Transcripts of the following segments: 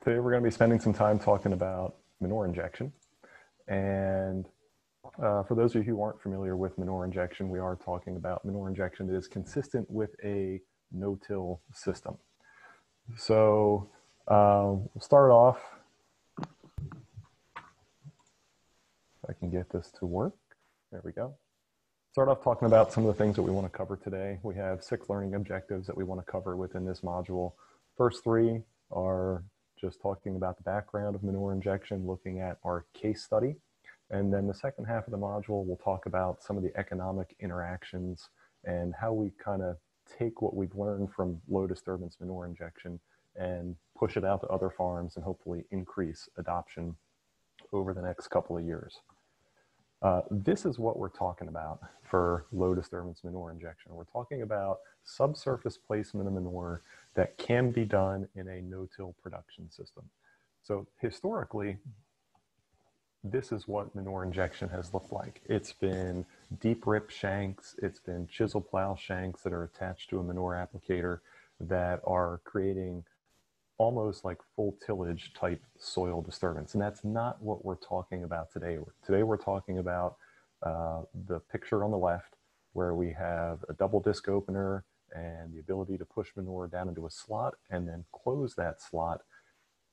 Today we're going to be spending some time talking about manure injection. And for those of you who aren't familiar with manure injection, we are talking about manure injection that is consistent with a no-till system. So we'll start off, if I can get this to work. There we go. Start off talking about some of the things that we want to cover today. We have 6 learning objectives that we want to cover within this module. First 3 are just talking about the background of manure injection, looking at our case study. And then the second half of the module, we'll talk about some of the economic interactions and how we kind of take what we've learned from low disturbance manure injection and push it out to other farms and hopefully increase adoption over the next couple of years. This is what we're talking about for low disturbance manure injection. We're talking about subsurface placement of manure that can be done in a no-till production system. So historically, this is what manure injection has looked like. It's been deep rip shanks, it's been chisel plow shanks that are attached to a manure applicator that are creating almost like full tillage type soil disturbance. And that's not what we're talking about today. Today we're talking about the picture on the left where we have a double disc opener and the ability to push manure down into a slot and then close that slot.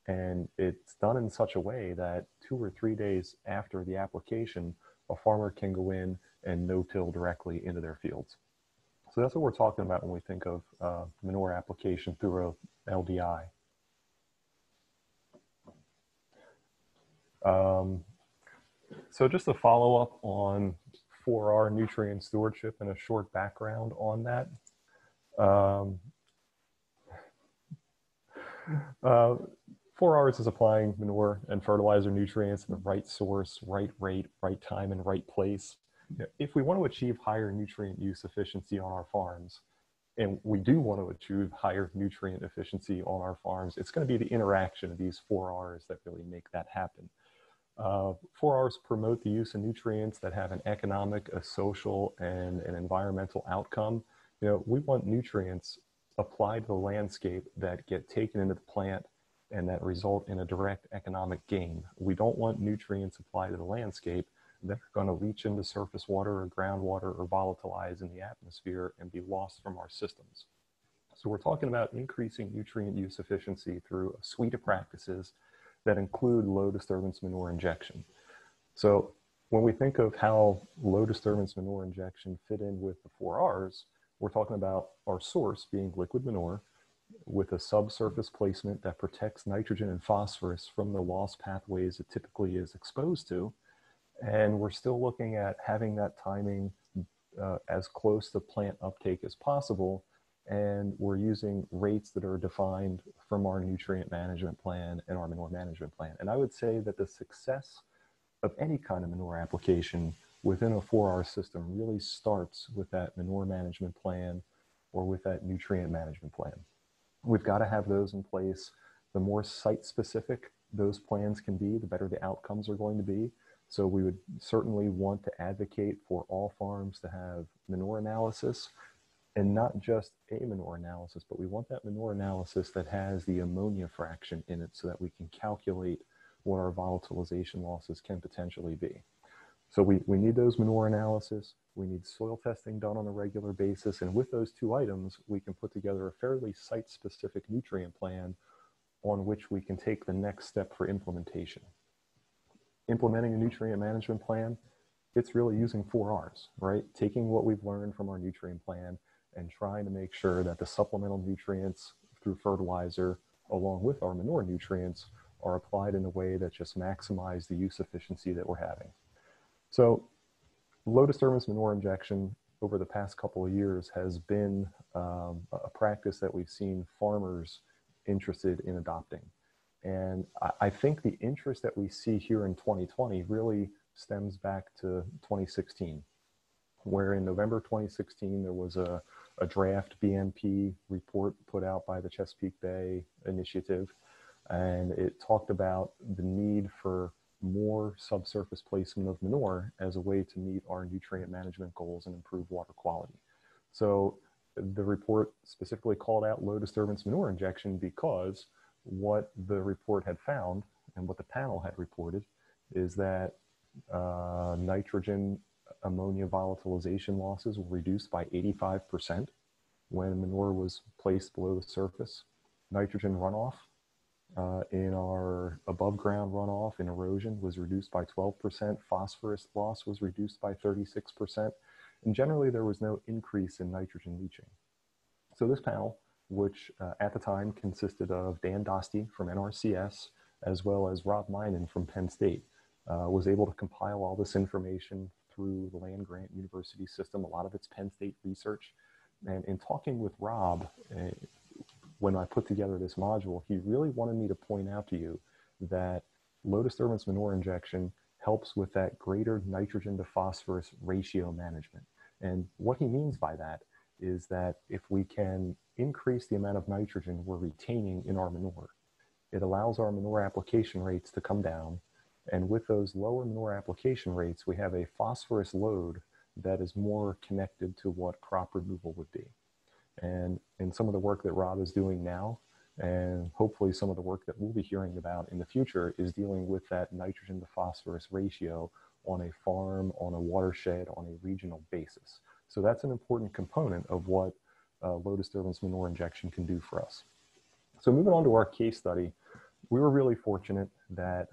And it's done in such a way that 2 or 3 days after the application, a farmer can go in and no-till directly into their fields. So that's what we're talking about when we think of manure application through a LDI. So just a follow up on 4R nutrient stewardship and a short background on that. 4Rs is applying manure and fertilizer nutrients in the right source, right rate, right time, and right place. If we want to achieve higher nutrient use efficiency on our farms, and we do want to achieve higher nutrient efficiency on our farms, it's going to be the interaction of these 4Rs that really make that happen. 4Rs promote the use of nutrients that have an economic, a social, and an environmental outcome. We want nutrients applied to the landscape that get taken into the plant and that result in a direct economic gain. We don't want nutrients applied to the landscape that are going to leach into surface water or groundwater or volatilize in the atmosphere and be lost from our systems. So we're talking about increasing nutrient use efficiency through a suite of practices that include low disturbance manure injection. So when we think of how low disturbance manure injection fit in with the 4Rs, we're talking about our source being liquid manure with a subsurface placement that protects nitrogen and phosphorus from the loss pathways it typically is exposed to. And we're still looking at having that timing as close to plant uptake as possible. And we're using rates that are defined from our nutrient management plan and our manure management plan. And I would say that the success of any kind of manure application within a 4R system really starts with that manure management plan or with that nutrient management plan. We've got to have those in place. The more site-specific those plans can be, the better the outcomes are going to be. So we would certainly want to advocate for all farms to have manure analysis, and not just a manure analysis, but we want that manure analysis that has the ammonia fraction in it so that we can calculate what our volatilization losses can potentially be. So we need those manure analysis, we need soil testing done on a regular basis, and with those 2 items, we can put together a fairly site-specific nutrient plan on which we can take the next step for implementation. Implementing a nutrient management plan, it's really using 4Rs, right? Taking what we've learned from our nutrient plan and trying to make sure that the supplemental nutrients through fertilizer, along with our manure nutrients, are applied in a way that just maximize the use efficiency that we're having. So low disturbance manure injection over the past couple of years has been a practice that we've seen farmers interested in adopting. And I think the interest that we see here in 2020 really stems back to 2016, where in November 2016, there was a draft BMP report put out by the Chesapeake Bay Initiative, and it talked about the need for more subsurface placement of manure as a way to meet our nutrient management goals and improve water quality. So the report specifically called out low disturbance manure injection because what the report had found and what the panel had reported is that nitrogen ammonia volatilization losses were reduced by 85% when manure was placed below the surface. Nitrogen runoff in our above ground runoff in erosion was reduced by 12%. Phosphorus loss was reduced by 36%. And generally there was no increase in nitrogen leaching. So this panel, which at the time consisted of Dan Dostie from NRCS, as well as Rob Minen from Penn State, was able to compile all this information through the land grant university system. A lot of it's Penn State research. And in talking with Rob, when I put together this module, he really wanted me to point out to you that low disturbance manure injection helps with that greater nitrogen to phosphorus ratio management. And what he means by that is that if we can increase the amount of nitrogen we're retaining in our manure, it allows our manure application rates to come down. And with those lower manure application rates, we have a phosphorus load that is more connected to what crop removal would be. And in some of the work that Rob is doing now, and hopefully some of the work that we'll be hearing about in the future, is dealing with that nitrogen to phosphorus ratio on a farm, on a watershed, on a regional basis. So that's an important component of what low disturbance manure injection can do for us. So moving on to our case study, we were really fortunate that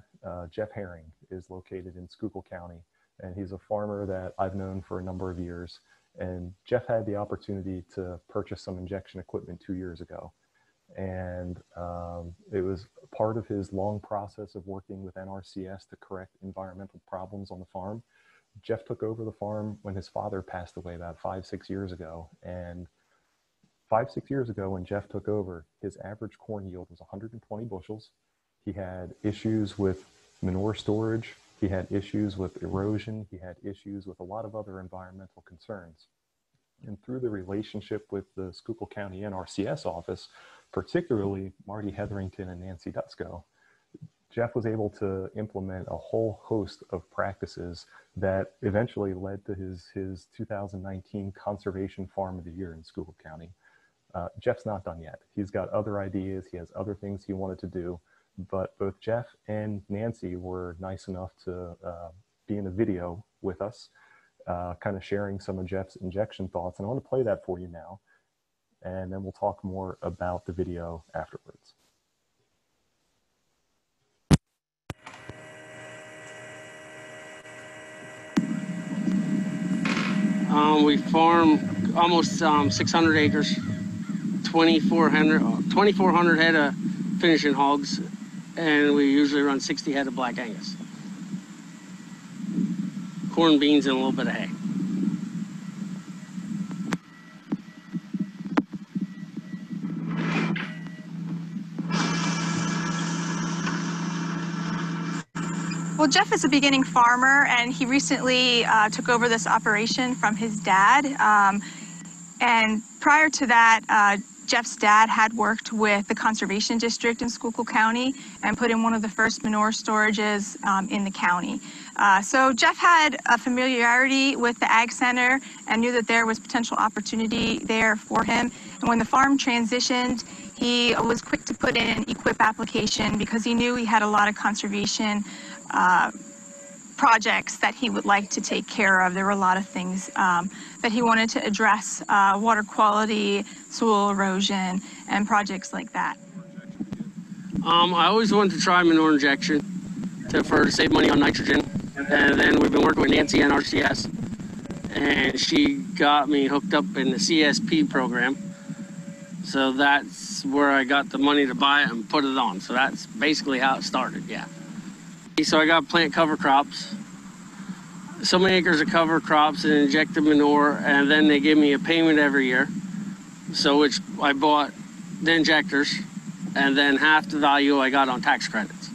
Jeff Herring is located in Schuylkill County, and he's a farmer that I've known for a number of years. And Jeff had the opportunity to purchase some injection equipment 2 years ago. And it was part of his long process of working with NRCS to correct environmental problems on the farm. Jeff took over the farm when his father passed away about 5-6 years ago. And 5-6 years ago when Jeff took over, his average corn yield was 120 bushels. He had issues with manure storage. He had issues with erosion. He had issues with a lot of other environmental concerns. And through the relationship with the Schuylkill County NRCS office, particularly Marty Hetherington and Nancy Dutzko, Jeff was able to implement a whole host of practices that eventually led to his 2019 Conservation Farm of the Year in Schuylkill County. Jeff's not done yet. He's got other ideas. He has other things he wanted to do. But both Jeff and Nancy were nice enough to be in a video with us, kind of sharing some of Jeff's injection thoughts. And I want to play that for you now, and then we'll talk more about the video afterwards. We farm almost 600 acres, 2,400 head of finishing hogs, and we usually run 60 head of black Angus. Corn, beans, and a little bit of hay. Well, Jeff is a beginning farmer, and he recently took over this operation from his dad. And prior to that, Jeff's dad had worked with the Conservation District in Schuylkill County and put in one of the first manure storages in the county. So Jeff had a familiarity with the Ag Center and knew that there was potential opportunity there for him. And when the farm transitioned, he was quick to put in an EQIP application because he knew he had a lot of conservation projects that he would like to take care of. There were a lot of things that he wanted to address, water quality, soil erosion, and projects like that. I always wanted to try manure injection to save money on nitrogen. And then we've been working with Nancy NRCS, and she got me hooked up in the CSP program. So that's where I got the money to buy it and put it on. So that's basically how it started, yeah. So I got plant cover crops, so many acres of cover crops, and injected manure, and then they give me a payment every year. So which I bought the injectors, and then half the value I got on tax credits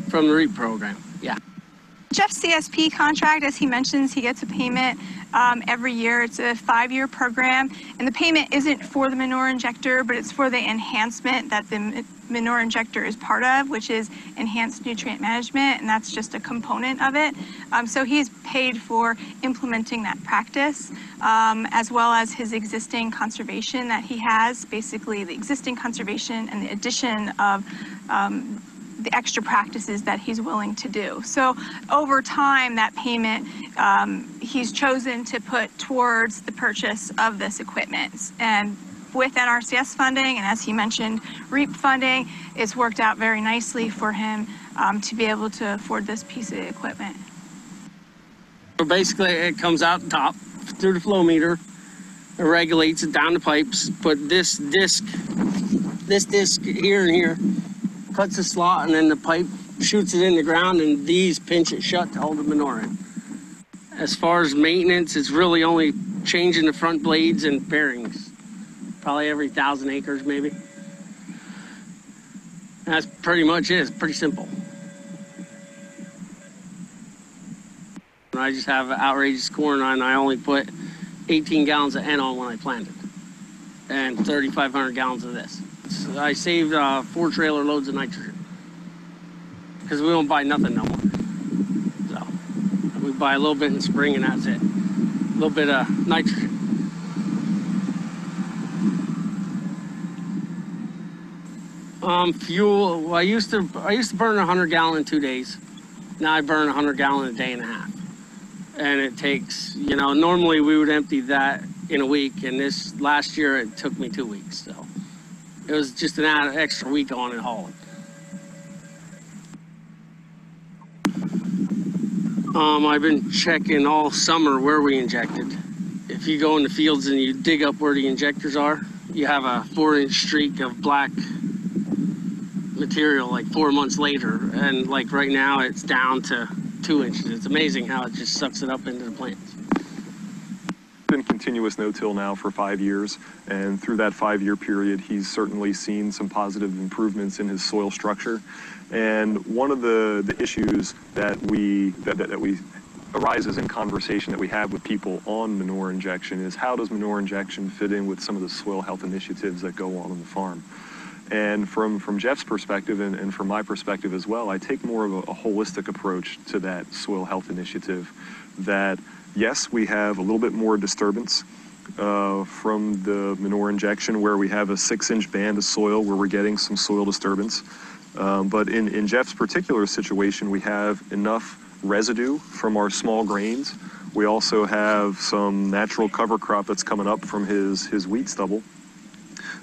from the REAP program, yeah. Jeff's CSP contract, as he mentions, he gets a payment every year. It's a 5-year program, and the payment isn't for the manure injector, but it's for the enhancement that the manure injector is part of, which is enhanced nutrient management, and that's just a component of it. So he's paid for implementing that practice, as well as his existing conservation that he has, basically the existing conservation and the addition of the extra practices that he's willing to do. So over time, that payment he's chosen to put towards the purchase of this equipment. And with NRCS funding, and as he mentioned, REAP funding, it's worked out very nicely for him to be able to afford this piece of equipment. So basically, it comes out the top through the flow meter, it regulates it down the pipes, but this disc here and here cuts the slot, and then the pipe shoots it in the ground, and these pinch it shut to hold the manure in. As far as maintenance, it's really only changing the front blades and bearings, probably every 1,000 acres maybe. That's pretty much it. It's pretty simple. I just have outrageous corn, and I only put 18 gallons of N on when I planted, and 3,500 gallons of this. So I saved 4 trailer loads of nitrogen, because we don't buy nothing no more. So we buy a little bit in spring, and that's it. A little bit of nitrogen. Fuel. Well, I used to burn 100 gallon in 2 days. Now I burn 100 gallon in a day and a half. And it takes, normally we would empty that in a week, and this last year it took me 2 weeks. So it was just an extra week on and hauling. I've been checking all summer where we injected. If you go in the fields and you dig up where the injectors are, you have a 4-inch streak of black material like 4 months later, and like right now it's down to 2 inches. It's amazing how it just sucks it up into the plants. Been continuous no-till now for 5 years, and through that 5-year period he's certainly seen some positive improvements in his soil structure. And one of the issues that arises in conversation that we have with people on manure injection is, how does manure injection fit in with some of the soil health initiatives that go on the farm? And from Jeff's perspective, and from my perspective as well, I take more of a holistic approach to that soil health initiative. That yes, we have a little bit more disturbance from the manure injection, where we have a 6-inch band of soil where we're getting some soil disturbance. But in Jeff's particular situation, we have enough residue from our small grains. We also have some natural cover crop that's coming up from his wheat stubble,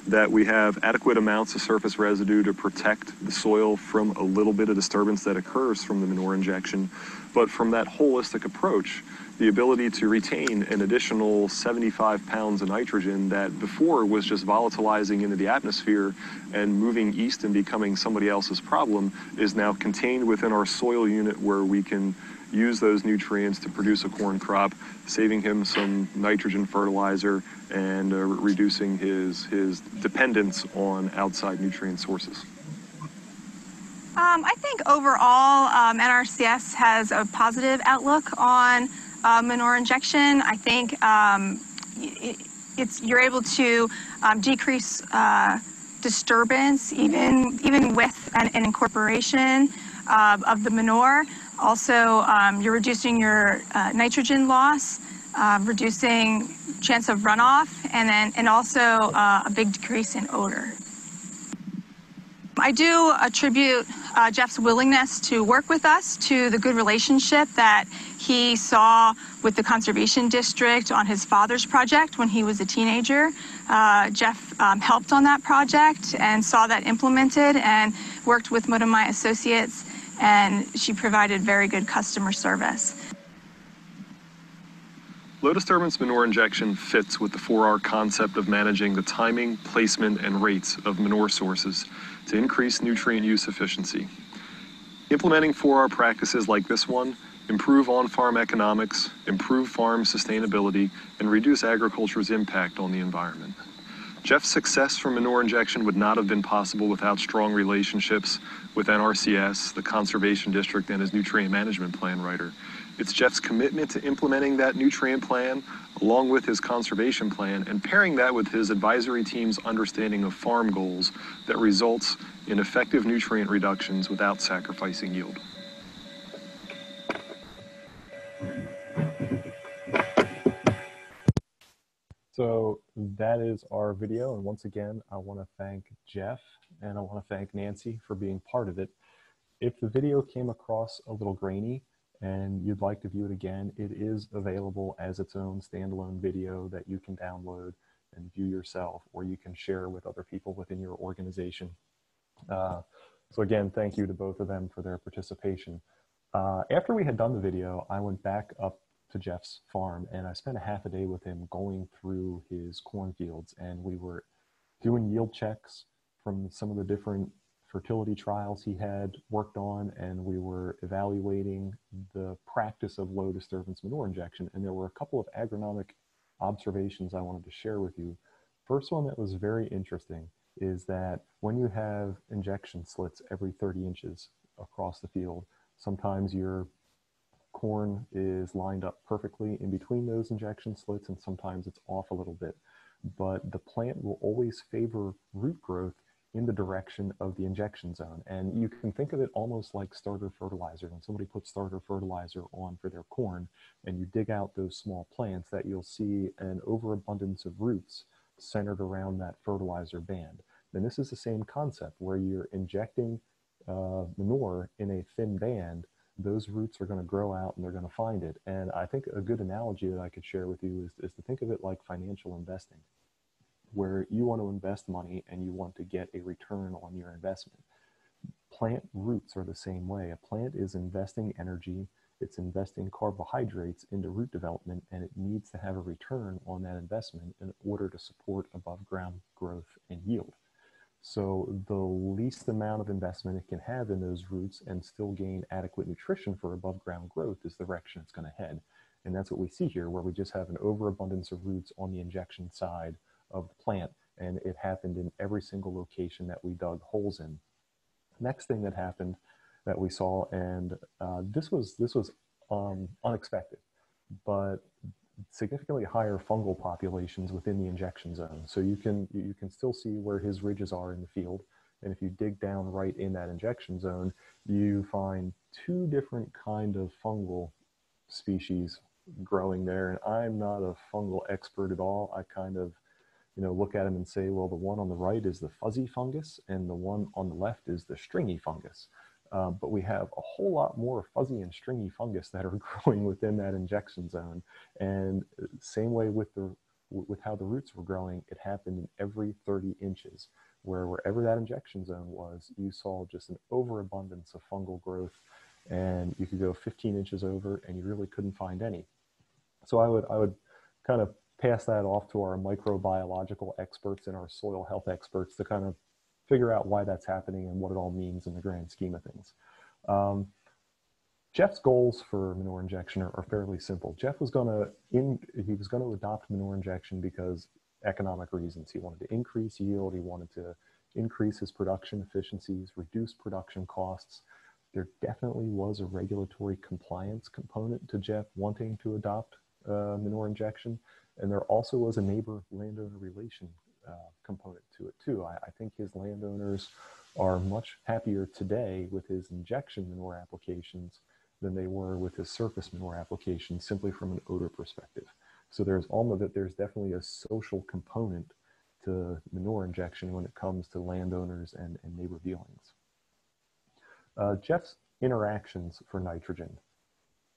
that we have adequate amounts of surface residue to protect the soil from a little bit of disturbance that occurs from the manure injection. But from that holistic approach, the ability to retain an additional 75 pounds of nitrogen that before was just volatilizing into the atmosphere and moving east and becoming somebody else's problem, is now contained within our soil unit, where we can use those nutrients to produce a corn crop, saving him some nitrogen fertilizer and reducing his dependence on outside nutrient sources. I think overall, NRCS has a positive outlook on manure injection. I think you're able to decrease disturbance even with an incorporation of the manure. Also, you're reducing your nitrogen loss, reducing chance of runoff, and also a big decrease in odor. I do attribute Jeff's willingness to work with us to the good relationship that he saw with the Conservation District on his father's project when he was a teenager. Jeff helped on that project and saw that implemented, and worked with one of my associates, and she provided very good customer service. Low disturbance manure injection fits with the 4R concept of managing the timing, placement, and rates of manure sources to increase nutrient use efficiency. Implementing 4R practices like this one improve on-farm economics, improve farm sustainability, and reduce agriculture's impact on the environment. Jeff's success from manure injection would not have been possible without strong relationships with NRCS, the Conservation District, and his nutrient management plan writer. It's Jeff's commitment to implementing that nutrient plan along with his conservation plan and pairing that with his advisory team's understanding of farm goals that results in effective nutrient reductions without sacrificing yield. So that is our video. And once again, I want to thank Jeff and I want to thank Nancy for being part of it. If the video came across a little grainy and you'd like to view it again, it is available as its own standalone video that you can download and view yourself, or you can share with other people within your organization. So again, thank you to both of them for their participation. After we had done the video, I went back up to Jeff's farm and I spent a half a day with him going through his cornfields, and we were doing yield checks from some of the different fertility trials he had worked on, and we were evaluating the practice of low disturbance manure injection. And there were a couple of agronomic observations I wanted to share with you. First one that was very interesting is that when you have injection slits every 30 inches across the field, sometimes your corn is lined up perfectly in between those injection slits, and sometimes it's off a little bit. But the plant will always favor root growth in the direction of the injection zone. And you can think of it almost like starter fertilizer. When somebody puts starter fertilizer on for their corn and you dig out those small plants, that you'll see an overabundance of roots centered around that fertilizer band. And this is the same concept where you're injecting manure in a thin band. Those roots are going to grow out and they're going to find it. And I think a good analogy that I could share with you is to think of it like financial investing, where you want to invest money and you want to get a return on your investment. Plant roots are the same way. A plant is investing energy, it's investing carbohydrates into root development, and it needs to have a return on that investment in order to support above ground growth and yield. So the least amount of investment it can have in those roots and still gain adequate nutrition for above ground growth is the direction it's going to head. And that's what we see here, where we just have an overabundance of roots on the injection side of the plant, and it happened in every single location that we dug holes in. Next thing that happened that we saw, and this was unexpected, but significantly higher fungal populations within the injection zone. So you can still see where his ridges are in the field, and if you dig down right in that injection zone, you find two different kind of fungal species growing there. And I'm not a fungal expert at all. I kind of look at them and say, well, the one on the right is the fuzzy fungus and the one on the left is the stringy fungus. But we have a whole lot more fuzzy and stringy fungus that are growing within that injection zone. And same way with how the roots were growing, it happened in every 30 inches, wherever that injection zone was, you saw just an overabundance of fungal growth, and you could go 15 inches over and you really couldn't find any. So I would kind of pass that off to our microbiological experts and our soil health experts to kind of figure out why that's happening and what it all means in the grand scheme of things. Jeff's goals for manure injection are fairly simple. Jeff was going to adopt manure injection because economic reasons. He wanted to increase yield. He wanted to increase his production efficiencies, reduce production costs. There definitely was a regulatory compliance component to Jeff wanting to adopt manure injection. And there also was a neighbor-landowner relation component to it too. I think his landowners are much happier today with his injection manure applications than they were with his surface manure applications, simply from an odor perspective. So there's definitely a social component to manure injection when it comes to landowners and neighbor dealings. Jeff's interactions for nitrogen.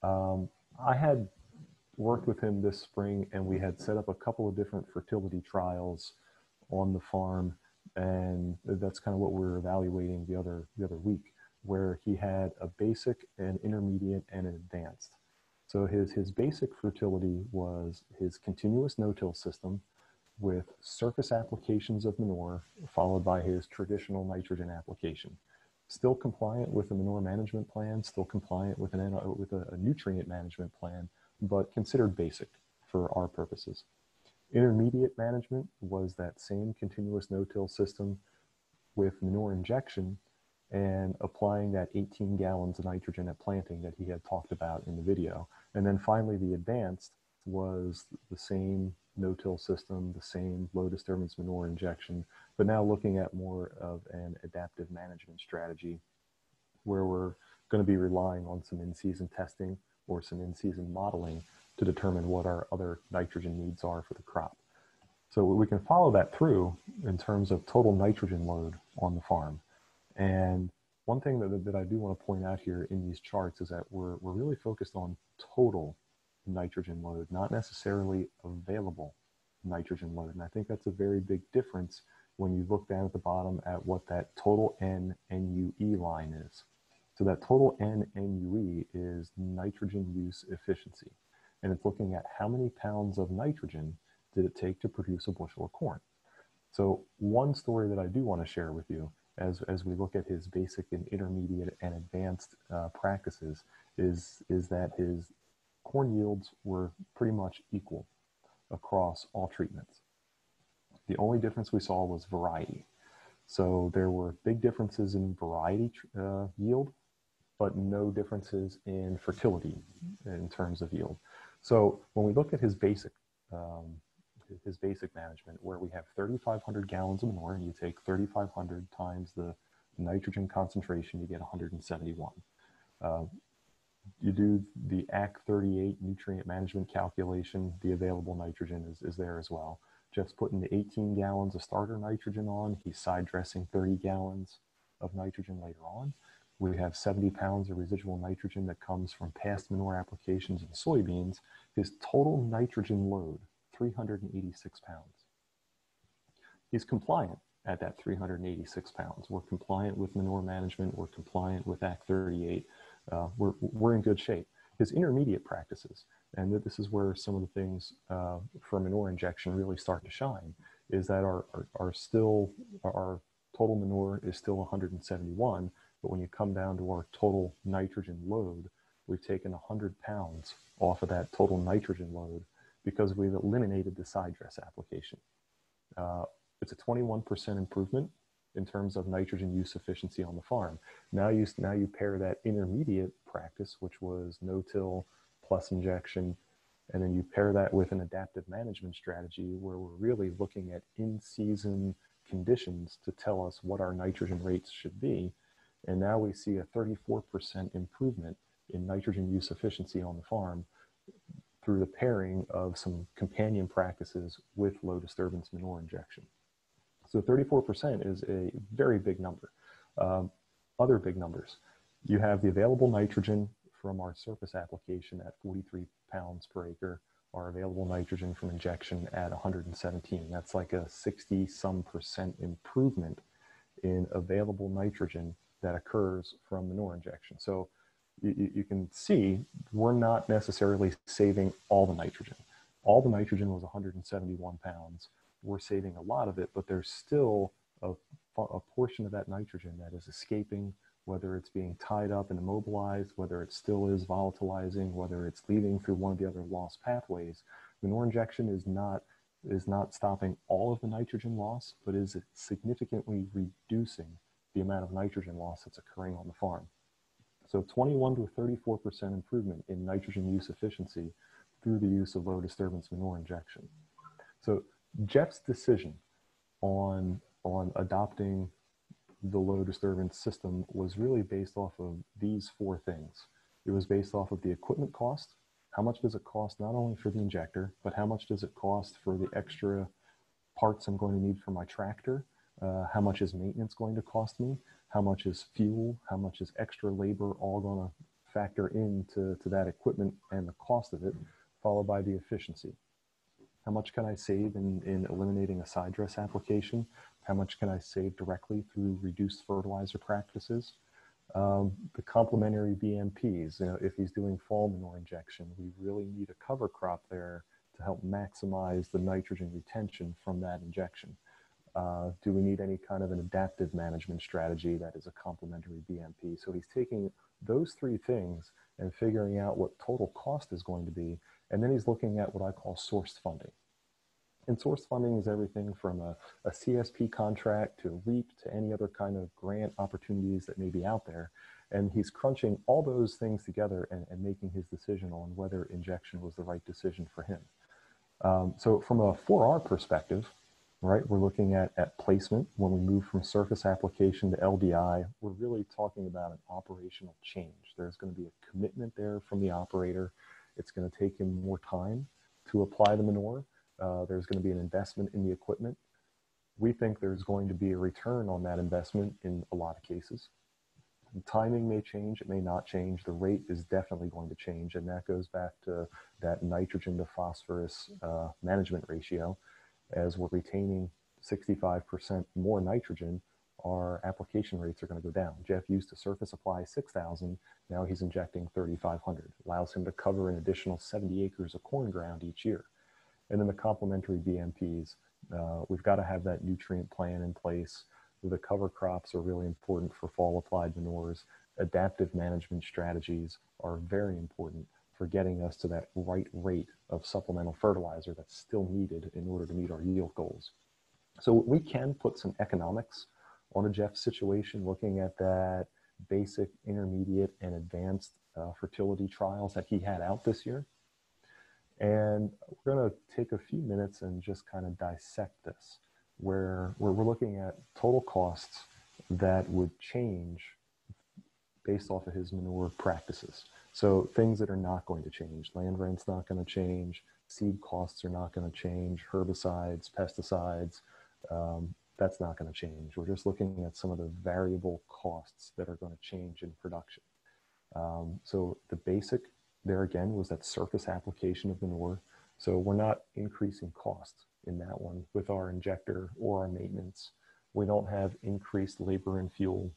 I had worked with him this spring, and we had set up a couple of different fertility trials on the farm, and that's kind of what we were evaluating the other week, where he had a basic, an intermediate, and an advanced. So his basic fertility was his continuous no-till system with surface applications of manure, followed by his traditional nitrogen application. Still compliant with a manure management plan, still compliant with a nutrient management plan, but considered basic for our purposes. Intermediate management was that same continuous no-till system with manure injection and applying that 18 gallons of nitrogen at planting that he had talked about in the video. And then finally, the advanced was the same no-till system, the same low disturbance manure injection, but now looking at more of an adaptive management strategy where we're going to be relying on some in-season testing or some in-season modeling to determine what our other nitrogen needs are for the crop. So we can follow that through in terms of total nitrogen load on the farm. And one thing that I do want to point out here in these charts is that we're really focused on total nitrogen load, not necessarily available nitrogen load. And I think that's a very big difference when you look down at the bottom at what that total N-NUE line is. So that total N-NUE is nitrogen use efficiency. And it's looking at how many pounds of nitrogen did it take to produce a bushel of corn. So one story that I do want to share with you as we look at his basic and intermediate and advanced practices is that his corn yields were pretty much equal across all treatments. The only difference we saw was variety. So there were big differences in variety yield, but no differences in fertility in terms of yield. So when we look at his basic management, where we have 3,500 gallons of manure, and you take 3,500 times the nitrogen concentration, you get 171. You do the AC38 nutrient management calculation, the available nitrogen is there as well. Jeff's putting the 18 gallons of starter nitrogen on. He's side dressing 30 gallons of nitrogen later on. We have 70 pounds of residual nitrogen that comes from past manure applications in soybeans. His total nitrogen load, 386 pounds. He's compliant at that 386 pounds. We're compliant with manure management. We're compliant with AC38. We're in good shape. His intermediate practices, and this is where some of the things for manure injection really start to shine, is that our total manure is still 171, but when you come down to our total nitrogen load, we've taken 100 pounds off of that total nitrogen load because we've eliminated the side dress application. It's a 21% improvement in terms of nitrogen use efficiency on the farm. Now you pair that intermediate practice, which was no-till plus injection, and then you pair that with an adaptive management strategy where we're really looking at in-season conditions to tell us what our nitrogen rates should be. And now we see a 34% improvement in nitrogen use efficiency on the farm through the pairing of some companion practices with low disturbance manure injection. So 34% is a very big number. Other big numbers, you have the available nitrogen from our surface application at 43 pounds per acre, our available nitrogen from injection at 117. That's like a 60-some% improvement in available nitrogen that occurs from manure injection. So you can see we're not necessarily saving all the nitrogen. All the nitrogen was 171 pounds. We're saving a lot of it, but there's still a portion of that nitrogen that is escaping, whether it's being tied up and immobilized, whether it still is volatilizing, whether it's leaving through one of the other loss pathways. Manure injection is not stopping all of the nitrogen loss, but is significantly reducing the amount of nitrogen loss that's occurring on the farm. So 21 to 34% improvement in nitrogen use efficiency through the use of low disturbance manure injection. So Jeff's decision on adopting the low disturbance system was really based off of these four things. It was based off of the equipment cost. How much does it cost not only for the injector, but how much does it cost for the extra parts I'm going to need for my tractor? How much is maintenance going to cost me? How much is fuel? How much is extra labor all going to factor into that equipment and the cost of it, followed by the efficiency. How much can I save in eliminating a side dress application? How much can I save directly through reduced fertilizer practices? The complementary BMPs, if he's doing fall manure injection, we really need a cover crop there to help maximize the nitrogen retention from that injection. Do we need any kind of an adaptive management strategy that is a complementary BMP? So he's taking those three things and figuring out what total cost is going to be, and then he's looking at what I call sourced funding. And source funding is everything from a CSP contract to REAP to any other kind of grant opportunities that may be out there. And he's crunching all those things together and making his decision on whether injection was the right decision for him. So from a 4R perspective, right, we're looking at placement. When we move from surface application to LDI, we're really talking about an operational change. There's going to be a commitment there from the operator. It's going to take him more time to apply the manure. There's going to be an investment in the equipment. We think there's going to be a return on that investment in a lot of cases. The timing may change, it may not change. The rate is definitely going to change, and that goes back to that nitrogen to phosphorus management ratio. As we're retaining 65% more nitrogen, our application rates are going to go down. Jeff used to surface apply 6,000, now he's injecting 3,500. Allows him to cover an additional 70 acres of corn ground each year. And then the complementary BMPs, we've got to have that nutrient plan in place. The cover crops are really important for fall applied manures. Adaptive management strategies are very important for getting us to that right rate of supplemental fertilizer that's still needed in order to meet our yield goals. So we can put some economics on a Jeff situation, looking at that basic, intermediate, and advanced fertility trials that he had out this year. And we're going to take a few minutes and just kind of dissect this, where we're looking at total costs that would change based off of his manure practices. So things that are not going to change. Land rent's not going to change. Seed costs are not going to change. Herbicides, pesticides, that's not going to change. We're just looking at some of the variable costs that are going to change in production. So the basic there again was that surface application of manure. So we're not increasing costs in that one with our injector or our maintenance. We don't have increased labor and fuel.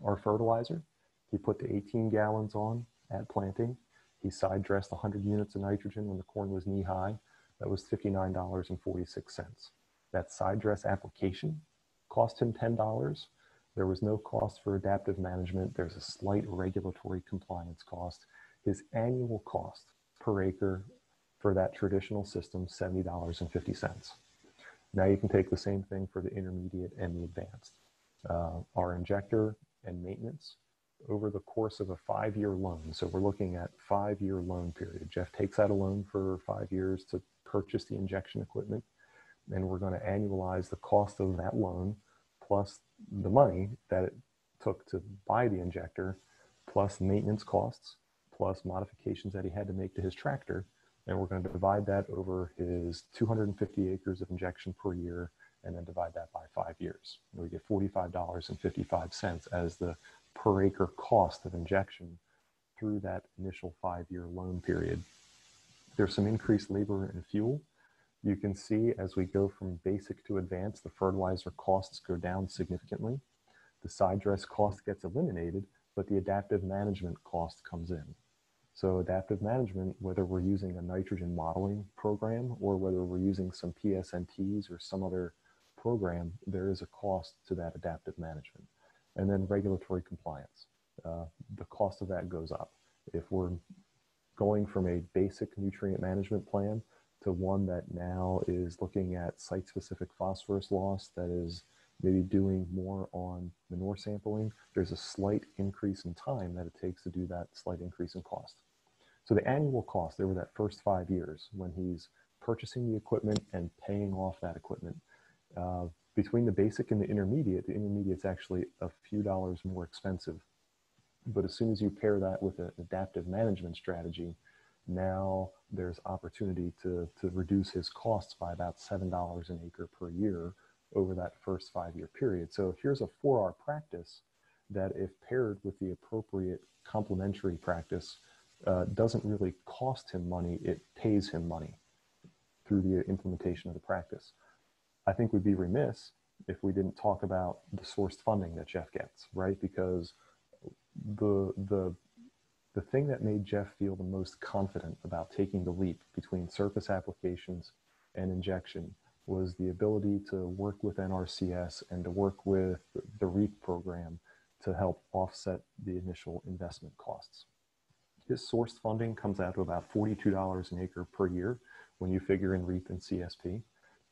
Our fertilizer, he put the 18 gallons on at planting. He side dressed 100 units of nitrogen when the corn was knee high. That was $59.46. That side dress application cost him $10. There was no cost for adaptive management. There's a slight regulatory compliance cost. His annual cost per acre for that traditional system, $70.50. Now you can take the same thing for the intermediate and the advanced. Our injector and maintenance over the course of a 5-year loan. So we're looking at 5-year loan period. Jeff takes out a loan for 5 years to purchase the injection equipment, and we're going to annualize the cost of that loan plus the money that it took to buy the injector, plus maintenance costs, plus modifications that he had to make to his tractor. And we're going to divide that over his 250 acres of injection per year, and then divide that by 5 years. And we get $45.55 as the per acre cost of injection through that initial 5-year loan period. There's some increased labor and fuel. You can see as we go from basic to advanced, the fertilizer costs go down significantly. The side dress cost gets eliminated, but the adaptive management cost comes in. So adaptive management, whether we're using a nitrogen modeling program or whether we're using some PSNTs or some other program, there is a cost to that adaptive management. And then regulatory compliance. The cost of that goes up. If we're going from a basic nutrient management plan to one that now is looking at site-specific phosphorus loss, that is maybe doing more on manure sampling, there's a slight increase in time that it takes to do that slight increase in cost. So the annual cost over that first 5 years, when he's purchasing the equipment and paying off that equipment, between the basic and the intermediate's actually a few dollars more expensive. But as soon as you pair that with an adaptive management strategy, now there's opportunity to reduce his costs by about $7 an acre per year over that first 5-year period. So here's a 4R practice that, if paired with the appropriate complementary practice, doesn't really cost him money, it pays him money through the implementation of the practice. I think we'd be remiss if we didn't talk about the sourced funding that Jeff gets, right? Because the thing that made Jeff feel the most confident about taking the leap between surface applications and injection was the ability to work with NRCS and to work with the REAP program to help offset the initial investment costs. His sourced funding comes out to about $42 an acre per year, when you figure in REAP and CSP.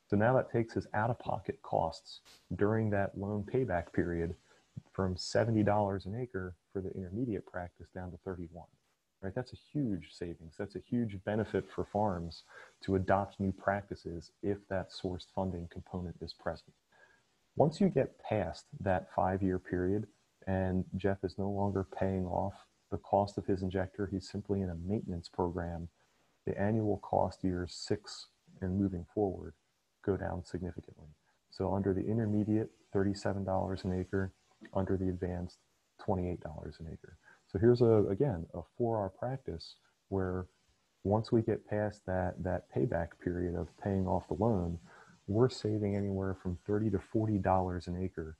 So now that takes his out-of-pocket costs during that loan payback period from $70 an acre for the intermediate practice down to 31. Right? That's a huge savings. That's a huge benefit for farms to adopt new practices if that sourced funding component is present. Once you get past that 5-year period and Jeff is no longer paying off the cost of his injector, he's simply in a maintenance program, the annual cost years 6 and moving forward go down significantly. So under the intermediate, $37 an acre, under the advanced, $28 an acre. So here's again, a 4R practice where once we get past that payback period of paying off the loan, we're saving anywhere from $30 to $40 an acre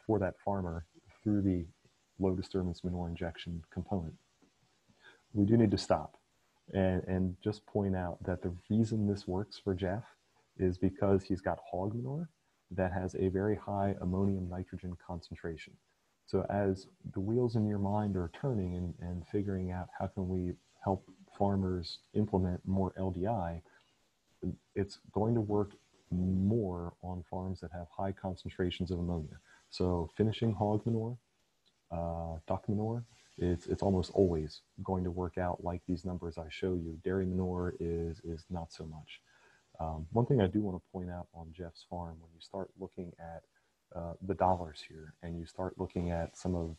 for that farmer through the low disturbance manure injection component. We do need to stop and just point out that the reason this works for Jeff is because he's got hog manure that has a very high ammonium nitrogen concentration. So as the wheels in your mind are turning and figuring out how can we help farmers implement more LDI, it's going to work more on farms that have high concentrations of ammonia. So finishing hog manure, duck manure, it's almost always going to work out like these numbers I show you. Dairy manure is not so much. One thing I do want to point out on Jeff's farm, when you start looking at the dollars here and you start looking at some of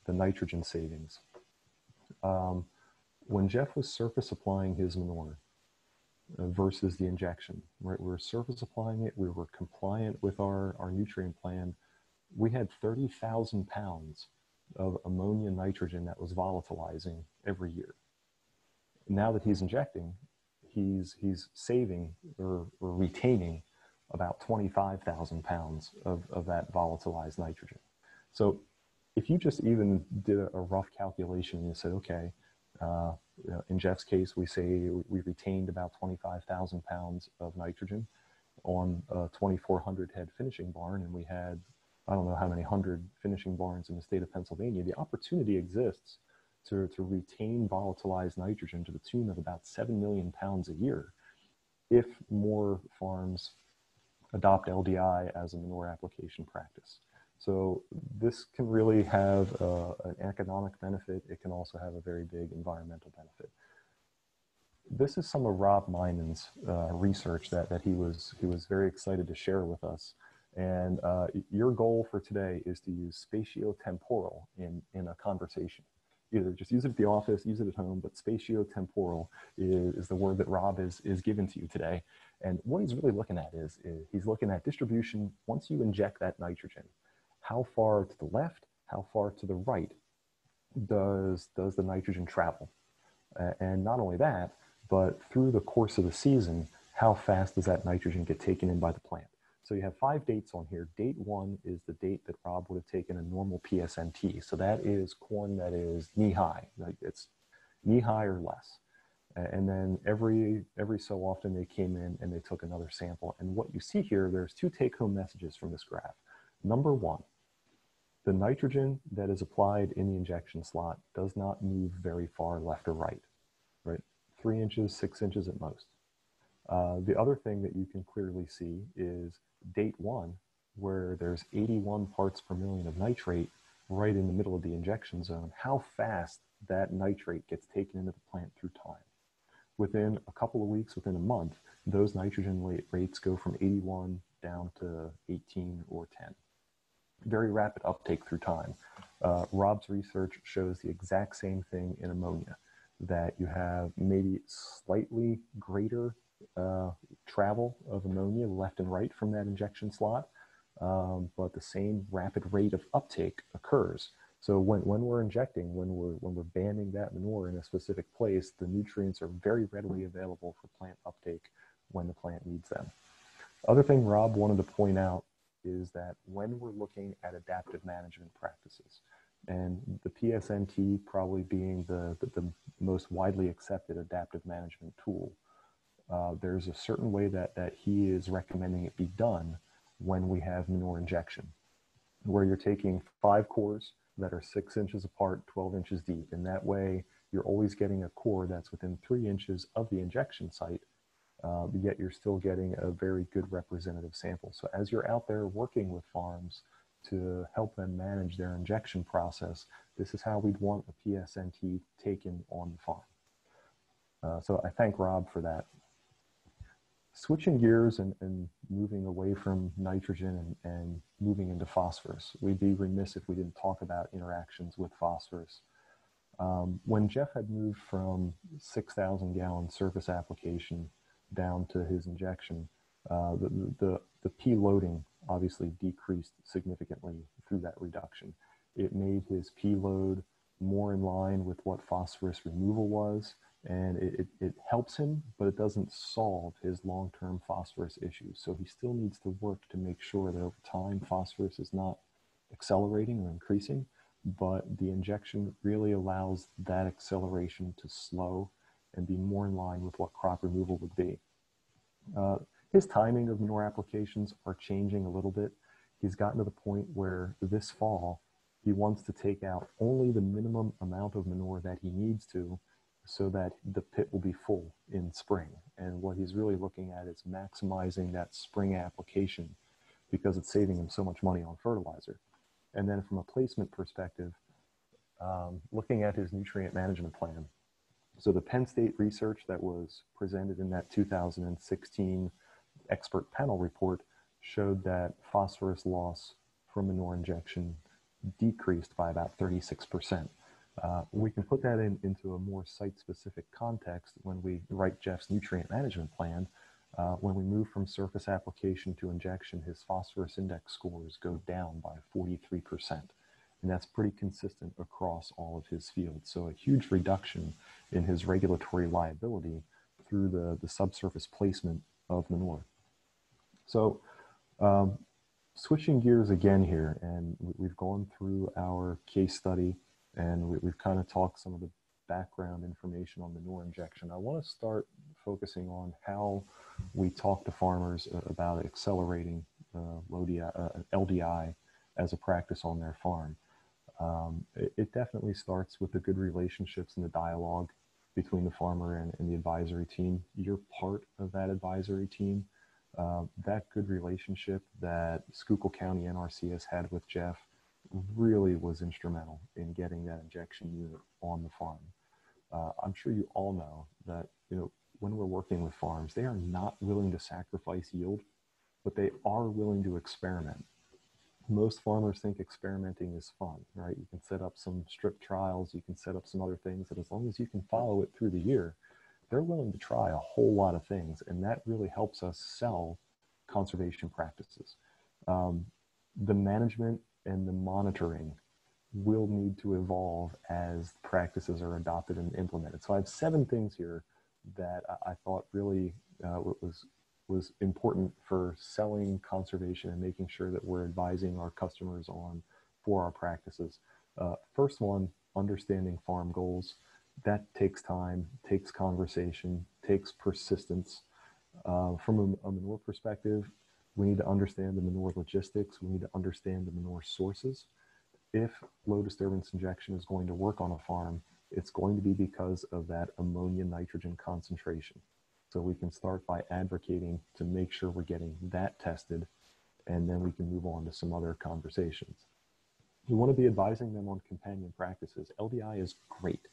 the nitrogen savings. When Jeff was surface applying his manure versus the injection, right? We were surface applying it, we were compliant with our nutrient plan. We had 30,000 pounds of ammonia nitrogen that was volatilizing every year. Now that he's injecting, he's saving or retaining about 25,000 pounds of that volatilized nitrogen. So if you just even did a rough calculation and you said, okay, in Jeff's case, we say we retained about 25,000 pounds of nitrogen on a 2,400 head finishing barn, and we had, I don't know how many hundred finishing barns in the state of Pennsylvania. The opportunity exists to retain volatilized nitrogen to the tune of about 7 million pounds a year if more farms adopt LDI as a manure application practice. So this can really have an economic benefit. It can also have a very big environmental benefit. This is some of Rob Minan's research that he was very excited to share with us. And your goal for today is to use spatiotemporal in a conversation. Either just use it at the office, use it at home, but spatiotemporal is the word that Rob is given to you today. And what he's really looking at is he's looking at distribution once you inject that nitrogen. How far to the left, how far to the right does the nitrogen travel? And not only that, but through the course of the season, how fast does that nitrogen get taken in by the plant? So you have 5 dates on here. Date 1 is the date that Rob would have taken a normal PSNT. So that is corn that is knee-high. Like it's knee-high or less. And then every so often they came in and they took another sample. And what you see here, there's 2 take-home messages from this graph. Number 1, the nitrogen that is applied in the injection slot does not move very far left or right? 3 inches, 6 inches at most. The other thing that you can clearly see is date 1, where there's 81 parts per million of nitrate right in the middle of the injection zone, how fast that nitrate gets taken into the plant through time. Within a couple of weeks, within a month, those nitrogen rates go from 81 down to 18 or 10. Very rapid uptake through time. Rob's research shows the exact same thing in ammonia, that you have maybe slightly greater travel of ammonia left and right from that injection slot, but the same rapid rate of uptake occurs. So when we're injecting, when we're banding that manure in a specific place, the nutrients are very readily available for plant uptake when the plant needs them. Other thing Rob wanted to point out is that when we're looking at adaptive management practices, and the PSNT probably being the most widely accepted adaptive management tool, there's a certain way that he is recommending it be done when we have manure injection, where you're taking 5 cores that are 6 inches apart, 12 inches deep. And that way you're always getting a core that's within 3 inches of the injection site yet you're still getting a very good representative sample. So as you're out there working with farms to help them manage their injection process, this is how we'd want a PSNT taken on the farm. So I thank Rob for that. Switching gears and moving away from nitrogen and moving into phosphorus, we'd be remiss if we didn't talk about interactions with phosphorus. When Jeff had moved from 6,000 gallon surface application down to his injection, the P loading obviously decreased significantly through that reduction. It made his P load more in line with what phosphorus removal was, and it helps him, but it doesn't solve his long-term phosphorus issues. So he still needs to work to make sure that over time phosphorus is not accelerating or increasing, but the injection really allows that acceleration to slow and be more in line with what crop removal would be. His timing of manure applications are changing a little bit. He's gotten to the point where this fall, he wants to take out only the minimum amount of manure that he needs to so that the pit will be full in spring. And what he's really looking at is maximizing that spring application because it's saving him so much money on fertilizer. And then from a placement perspective, looking at his nutrient management plan. So the Penn State research that was presented in that 2016 expert panel report showed that phosphorus loss from manure injection decreased by about 36%. We can put that into a more site-specific context when we write Jeff's nutrient management plan. When we move from surface application to injection, his phosphorus index scores go down by 43%. And that's pretty consistent across all of his fields. So a huge reduction in his regulatory liability through the subsurface placement of manure. So switching gears again here, and we've gone through our case study and we've kind of talked some of the background information on manure injection. I want to start focusing on how we talk to farmers about accelerating LDI as a practice on their farm. It definitely starts with the good relationships and the dialogue between the farmer and the advisory team. You're part of that advisory team. That good relationship that Schuylkill County NRCS had with Jeff really was instrumental in getting that injection unit on the farm. I'm sure you all know that, when we're working with farms, they are not willing to sacrifice yield, but they are willing to experiment. Most farmers think experimenting is fun, right? You can set up some strip trials, you can set up some other things, and as long as you can follow it through the year, they're willing to try a whole lot of things, and that really helps us sell conservation practices. The management and the monitoring will need to evolve as practices are adopted and implemented. So I have 7 things here that I thought really was important for selling conservation and making sure that we're advising our customers on for our practices. First one, understanding farm goals. That takes time, takes conversation, takes persistence. From a manure perspective, we need to understand the manure logistics. We need to understand the manure sources. If low disturbance injection is going to work on a farm, it's going to be because of that ammonia nitrogen concentration. So we can start by advocating to make sure we're getting that tested, and then we can move on to some other conversations. We want to be advising them on companion practices. LDI is great.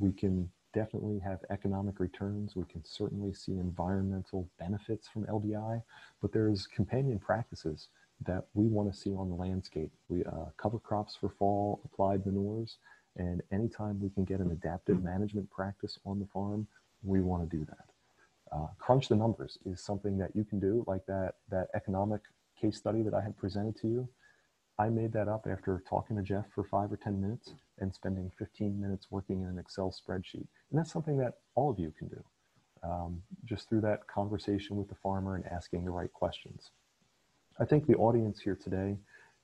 We can definitely have economic returns. We can certainly see environmental benefits from LDI, but there's companion practices that we want to see on the landscape. We cover crops for fall, applied manures, and anytime we can get an adaptive management practice on the farm, we want to do that. Crunch the numbers is something that you can do, like that economic case study that I had presented to you. I made that up after talking to Jeff for 5 or 10 minutes and spending 15 minutes working in an Excel spreadsheet. And that's something that all of you can do, just through that conversation with the farmer and asking the right questions. I think the audience here today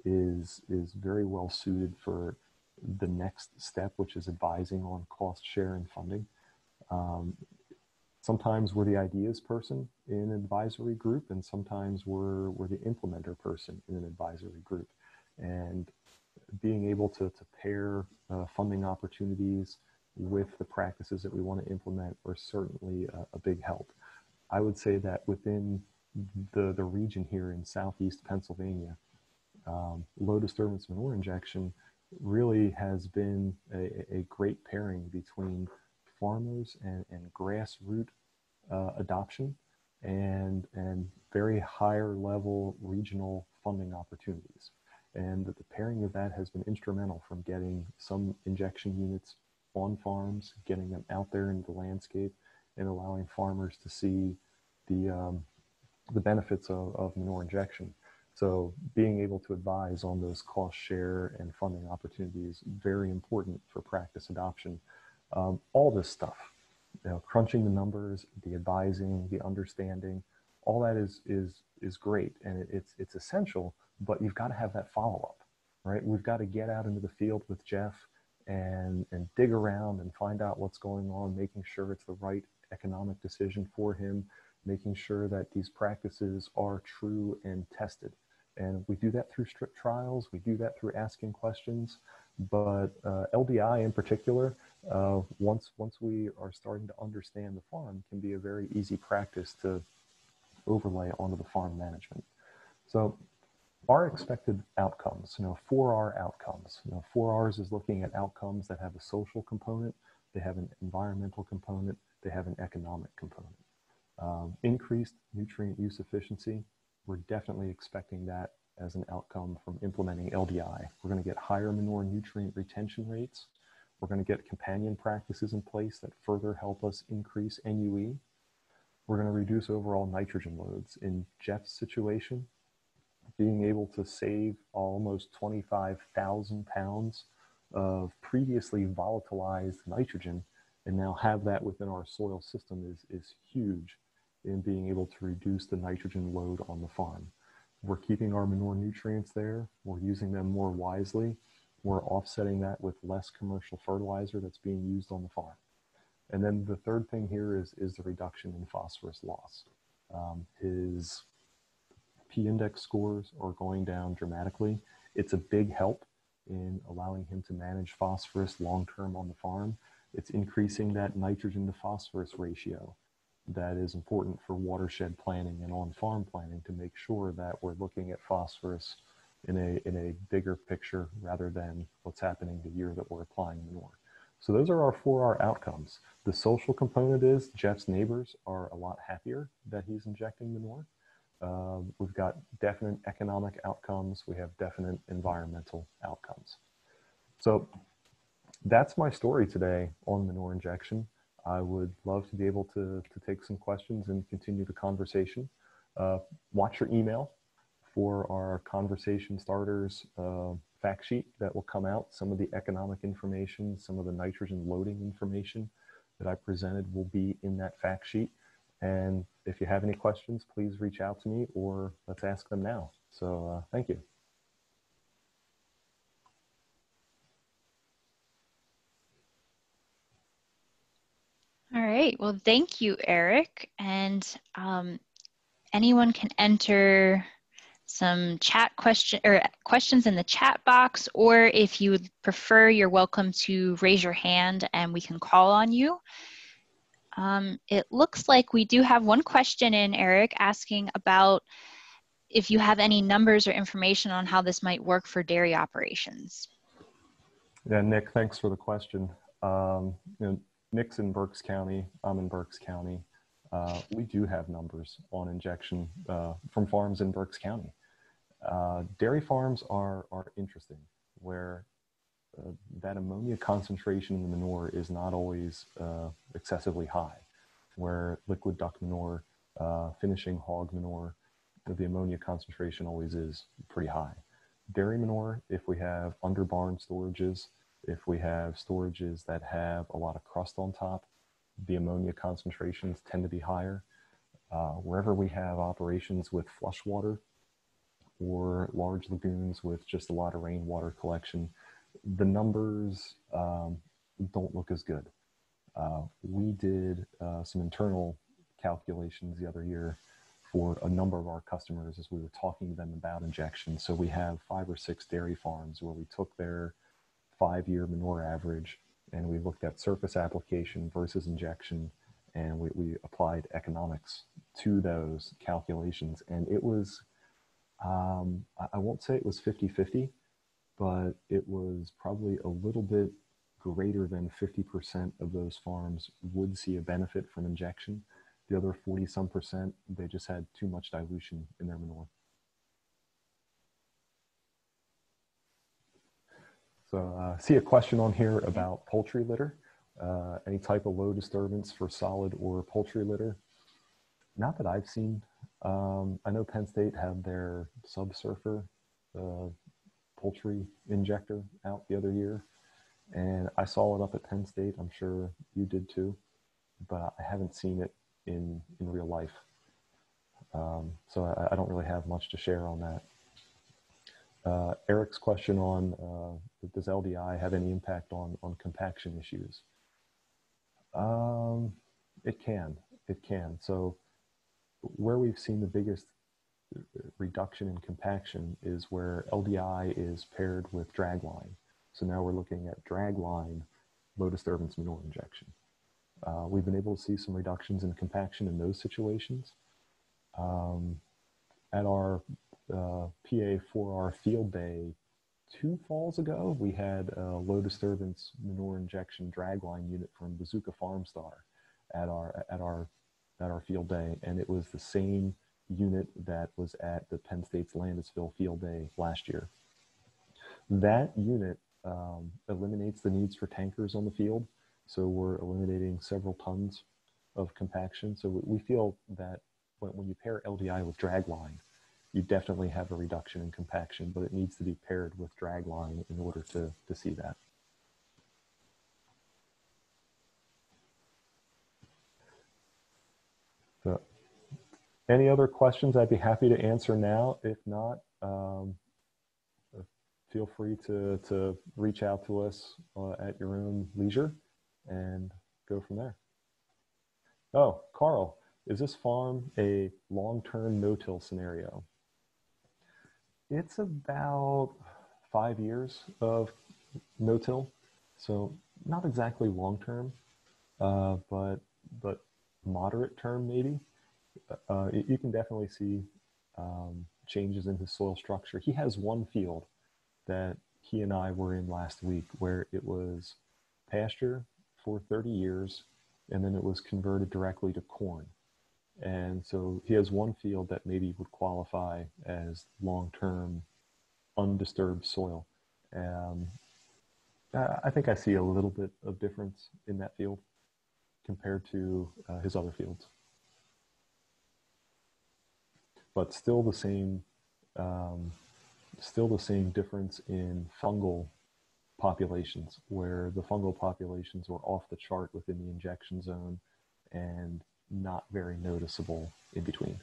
is very well suited for the next step, which is advising on cost share and funding. Sometimes we're the ideas person in an advisory group, and sometimes we're the implementer person in an advisory group. And being able to pair funding opportunities with the practices that we want to implement are certainly a big help. I would say that within the region here in southeast Pennsylvania, low disturbance manure injection really has been a great pairing between farmers and grassroots adoption and very higher level regional funding opportunities. And the pairing of that has been instrumental from getting some injection units on farms, getting them out there into the landscape, and allowing farmers to see the benefits of manure injection. So being able to advise on those cost share and funding opportunities is very important for practice adoption. All this stuff, crunching the numbers, the advising, the understanding, all that is great, and it's essential. But you've got to have that follow-up, right? We've got to get out into the field with Jeff and dig around and find out what's going on, making sure it's the right economic decision for him, making sure that these practices are true and tested. And we do that through strict trials. We do that through asking questions. But LDI in particular, once we are starting to understand the farm, can be a very easy practice to overlay onto the farm management. So our expected outcomes, 4R outcomes. 4Rs is looking at outcomes that have a social component, they have an environmental component, they have an economic component. Increased nutrient use efficiency, we're definitely expecting that as an outcome from implementing LDI. We're going to get higher manure nutrient retention rates. We're going to get companion practices in place that further help us increase NUE. We're going to reduce overall nitrogen loads. In Jeff's situation, being able to save almost 25,000 pounds of previously volatilized nitrogen and now have that within our soil system is huge in being able to reduce the nitrogen load on the farm. We're keeping our manure nutrients there. We're using them more wisely. We're offsetting that with less commercial fertilizer that's being used on the farm. And then the third thing here is the reduction in phosphorus loss. His P-index scores are going down dramatically. It's a big help in allowing him to manage phosphorus long-term on the farm. It's increasing that nitrogen to phosphorus ratio that is important for watershed planning and on-farm planning to make sure that we're looking at phosphorus in a bigger picture rather than what's happening the year that we're applying manure. So those are our 4R outcomes. The social component is Jeff's neighbors are a lot happier that he's injecting manure. We've got definite economic outcomes. We have definite environmental outcomes. So that's my story today on manure injection. I would love to be able to take some questions and continue the conversation. Watch your email for our conversation starters fact sheet that will come out. Some of the economic information, some of the nitrogen loading information that I presented will be in that fact sheet. And if you have any questions, please reach out to me or let's ask them now. So thank you. All right, well, thank you, Eric. And anyone can enter some questions in the chat box, or if you would prefer, you're welcome to raise your hand and we can call on you. It looks like we do have one question in, Eric, asking about if you have any numbers or information on how this might work for dairy operations. Yeah, Nick, thanks for the question. Nick's in Berks County, I'm in Berks County. We do have numbers on injection from farms in Berks County. Dairy farms are interesting, where that ammonia concentration in the manure is not always excessively high, where liquid duck manure, finishing hog manure, the ammonia concentration always is pretty high. Dairy manure, if we have under barn storages, if we have storages that have a lot of crust on top, the ammonia concentrations tend to be higher. Wherever we have operations with flush water or large lagoons with just a lot of rainwater collection, the numbers don't look as good. We did some internal calculations the other year for a number of our customers as we were talking to them about injection. So we have 5 or 6 dairy farms where we took their 5-year manure average and we looked at surface application versus injection, and we applied economics to those calculations. And it was, I won't say it was 50-50, but it was probably a little bit greater than 50% of those farms would see a benefit from injection. The other 40-some%, they just had too much dilution in their manure. So see a question on here about poultry litter. Any type of low disturbance for solid or poultry litter? Not that I've seen. I know Penn State had their subsurfer poultry injector out the other year, and I saw it up at Penn State. I'm sure you did too, but I haven't seen it in real life. So I don't really have much to share on that. Eric's question on does LDI have any impact on compaction issues? It can. So where we've seen the biggest reduction in compaction is where LDI is paired with dragline. So now we're looking at dragline low disturbance manure injection. We've been able to see some reductions in compaction in those situations. At our PA4R field day 2 falls ago, we had a low disturbance manure injection dragline unit from Bazooka Farm Star at our field day, and it was the same unit that was at the Penn State's Landisville field day last year. That unit eliminates the needs for tankers on the field, so we're eliminating several tons of compaction. So we feel that when you pair LDI with dragline, you definitely have a reduction in compaction, but it needs to be paired with dragline in order to see that. So, any other questions? I'd be happy to answer now. If not, feel free to reach out to us at your own leisure and go from there. Oh, Carl, is this farm a long-term no-till scenario? It's about 5 years of no-till, so not exactly long-term, but moderate term maybe. You can definitely see changes in his soil structure. He has one field that he and I were in last week where it was pasture for 30 years, and then it was converted directly to corn. And so he has one field that maybe would qualify as long-term undisturbed soil. I think I see a little bit of difference in that field compared to his other fields. But still the same difference in fungal populations, where the fungal populations were off the chart within the injection zone and not very noticeable in between.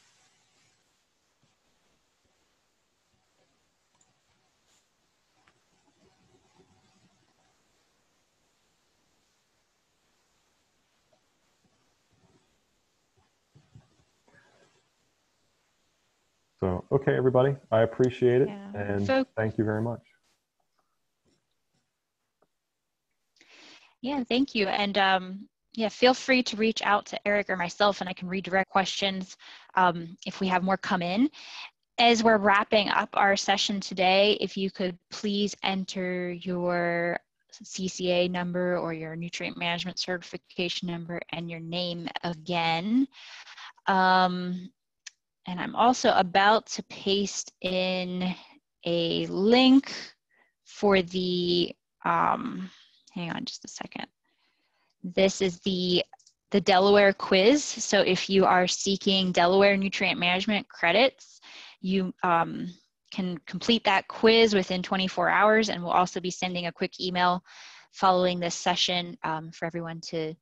So, okay, everybody, I appreciate it, and thank you very much. Yeah, thank you. And yeah, feel free to reach out to Eric or myself, and I can redirect questions if we have more come in. As we're wrapping up our session today, if you could please enter your CCA number or your nutrient management certification number and your name again. And I'm also about to paste in a link for the, hang on just a second. This is the Delaware quiz. So if you are seeking Delaware nutrient management credits, you can complete that quiz within 24 hours, and we'll also be sending a quick email following this session for everyone to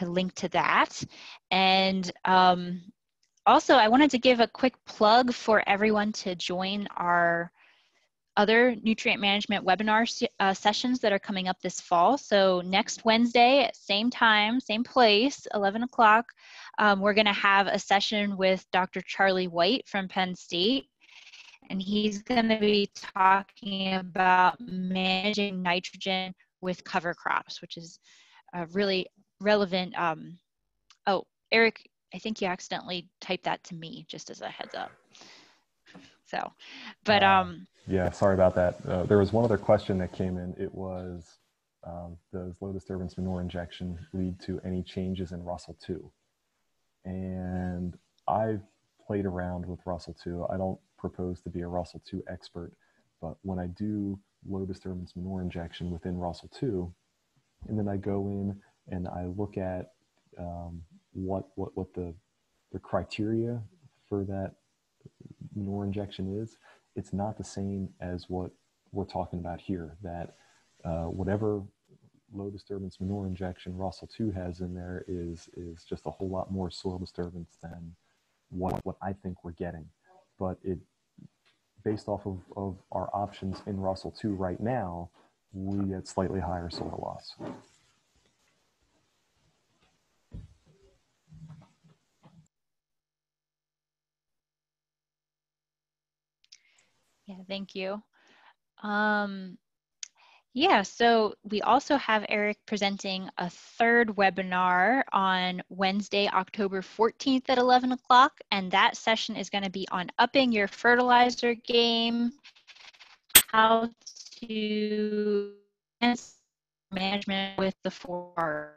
link to that. And also, I wanted to give a quick plug for everyone to join our other nutrient management webinar sessions that are coming up this fall. So next Wednesday at same time, same place, 11 o'clock, we're gonna have a session with Dr. Charlie White from Penn State. And he's gonna be talking about managing nitrogen with cover crops, which is a really relevant Oh, Eric, I think you accidentally typed that to me, just as a heads up. So, but yeah, sorry about that. There was one other question that came in. It was, does low disturbance manure injection lead to any changes in Russell 2? And I've played around with Russell 2. I don't propose to be a Russell 2 expert, but when I do low disturbance manure injection within Russell 2, and then I go in and I look at what the criteria for that manure injection is, it's not the same as what we're talking about here, that whatever low disturbance manure injection Russell 2 has in there is just a whole lot more soil disturbance than what I think we're getting. But it, based off of our options in Russell 2 right now, we get slightly higher soil loss. yeah, thank you. Yeah, so we also have Eric presenting a third webinar on Wednesday, October 14th at 11 o'clock, and that session is going to be on upping your fertilizer game, how to management with the 4R.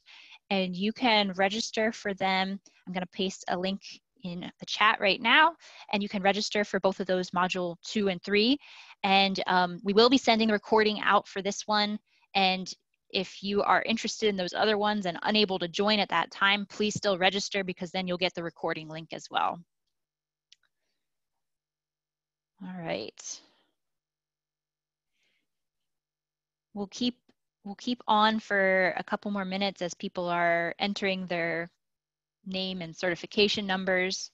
And you can register for them. I'm going to paste a link in the chat right now, and you can register for both of those, module 2 and 3. And we will be sending the recording out for this one. And if you are interested in those other ones and unable to join at that time, please still register, because then you'll get the recording link as well. All right. We'll keep on for a couple more minutes as people are entering their name and certification numbers.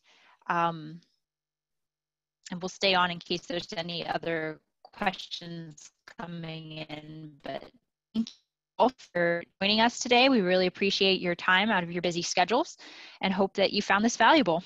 And we'll stay on in case there's any other questions coming in. But thank you all for joining us today. We really appreciate your time out of your busy schedules and hope that you found this valuable.